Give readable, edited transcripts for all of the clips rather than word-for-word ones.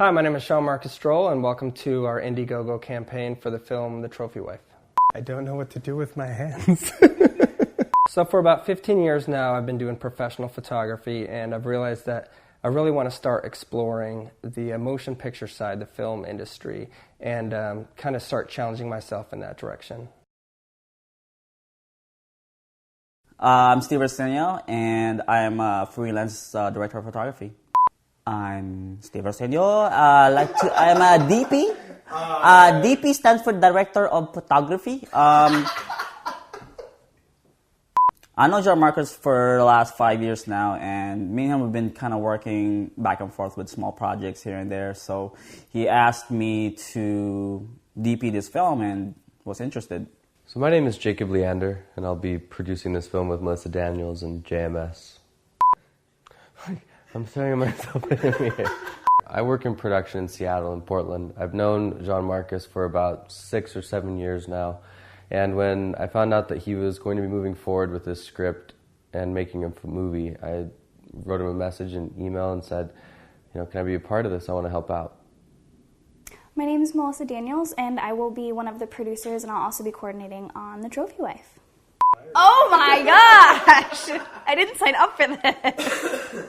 Hi, my name is Sean Marcus Strole, and welcome to our Indiegogo campaign for the film The Trophy Wife. I don't know what to do with my hands. So for about 15 years now, I've been doing professional photography, and I've realized that I really want to start exploring the motion picture side, the film industry, and kind of start challenging myself in that direction. I'm Steve Arsenio, and I'm a freelance director of photography. I'm Steve Arsenio. I'm a DP. DP stands for Director of Photography. I know John Marcus for the last 5 years now, and me and him have been kind of working back and forth with small projects here and there. So he asked me to DP this film and was interested. So my name is Jacob Leander, and I'll be producing this film with Melissa Daniels and JMS. I'm staring at myself in the mirror. I work in production in Seattle and Portland. I've known Jean Marcus for about 6 or 7 years now. And when I found out that he was going to be moving forward with this script and making a movie, I wrote him a message and email and said, can I be a part of this? I want to help out. My name is Melissa Daniels, and I will be one of the producers, and I'll also be coordinating on The Trophy Wife. Oh my gosh! I didn't sign up for this.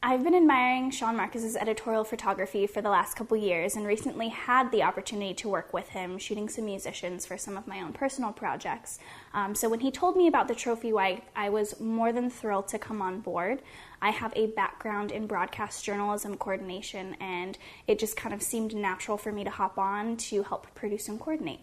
I've been admiring Sean Marcus's editorial photography for the last couple years, and recently had the opportunity to work with him shooting some musicians for some of my own personal projects. So when he told me about The Trophy Wife, I was more than thrilled to come on board. I have a background in broadcast journalism coordination, and it just kind of seemed natural for me to hop on to help produce and coordinate.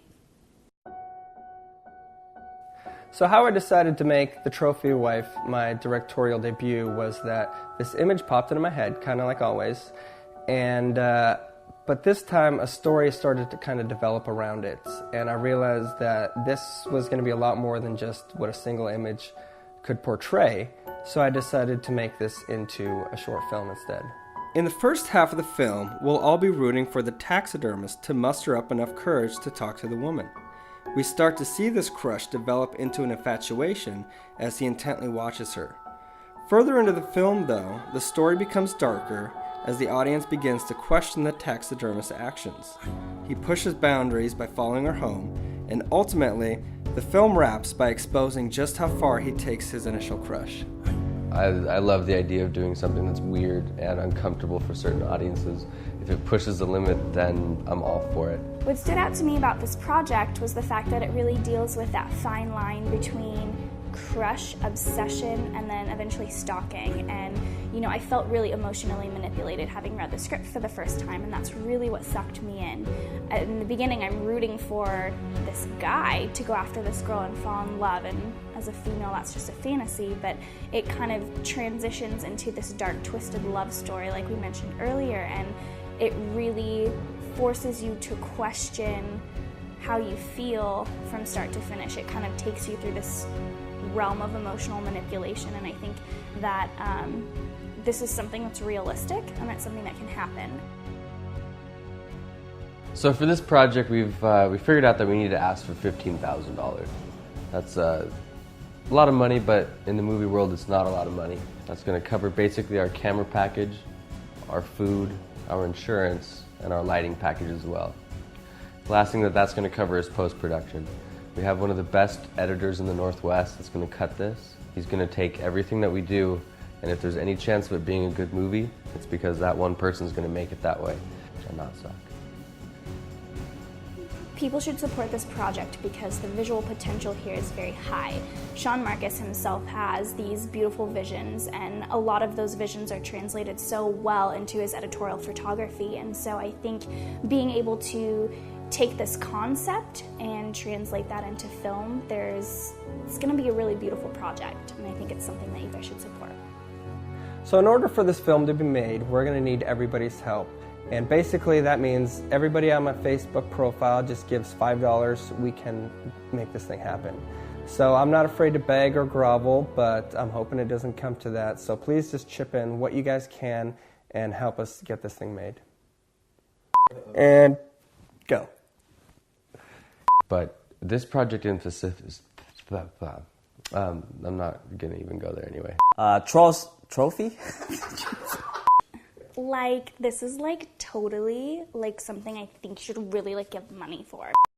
So how I decided to make The Trophy Wife my directorial debut was that this image popped into my head, kind of like always, and but this time a story started to kind of develop around it, and I realized that this was going to be a lot more than just what a single image could portray, so I decided to make this into a short film instead. In the first half of the film, we'll all be rooting for the taxidermist to muster up enough courage to talk to the woman. We start to see this crush develop into an infatuation as he intently watches her. Further into the film, though, the story becomes darker as the audience begins to question the taxidermist's actions. He pushes boundaries by following her home, and ultimately, the film wraps by exposing just how far he takes his initial crush. I love the idea of doing something that's weird and uncomfortable for certain audiences. If it pushes the limit, then I'm all for it. What stood out to me about this project was the fact that it really deals with that fine line between crush, obsession, and then eventually stalking. And, I felt really emotionally manipulated having read the script for the first time, and that's really what sucked me in. In the beginning, I'm rooting for this guy to go after this girl and fall in love, and as a female, that's just a fantasy, but it kind of transitions into this dark, twisted love story like we mentioned earlier, and it really forces you to question how you feel from start to finish. It kind of takes you through this realm of emotional manipulation, and I think that this is something that's realistic, and that's something that can happen. So for this project, we figured out that we need to ask for $15,000. That's a lot of money, but in the movie world, it's not a lot of money. That's going to cover basically our camera package, our food, our insurance, and our lighting package as well. The last thing that's going to cover is post-production. We have one of the best editors in the Northwest that's going to cut this. He's going to take everything that we do, and if there's any chance of it being a good movie, it's because that one person's going to make it that way, and not suck. People should support this project because the visual potential here is very high. Sean Marcus himself has these beautiful visions, and a lot of those visions are translated so well into his editorial photography, and so I think being able to take this concept and translate that into film, it's going to be a really beautiful project, and I think it's something that you guys should support. So in order for this film to be made, we're going to need everybody's help. And basically that means everybody on my Facebook profile just gives $5. We can make this thing happen. So I'm not afraid to beg or grovel, but I'm hoping it doesn't come to that. So please just chip in what you guys can and help us get this thing made. And go. But this project in specific is... I'm not going to even go there anyway. Trophy? like, this is like totally like something I think you should really like give money for.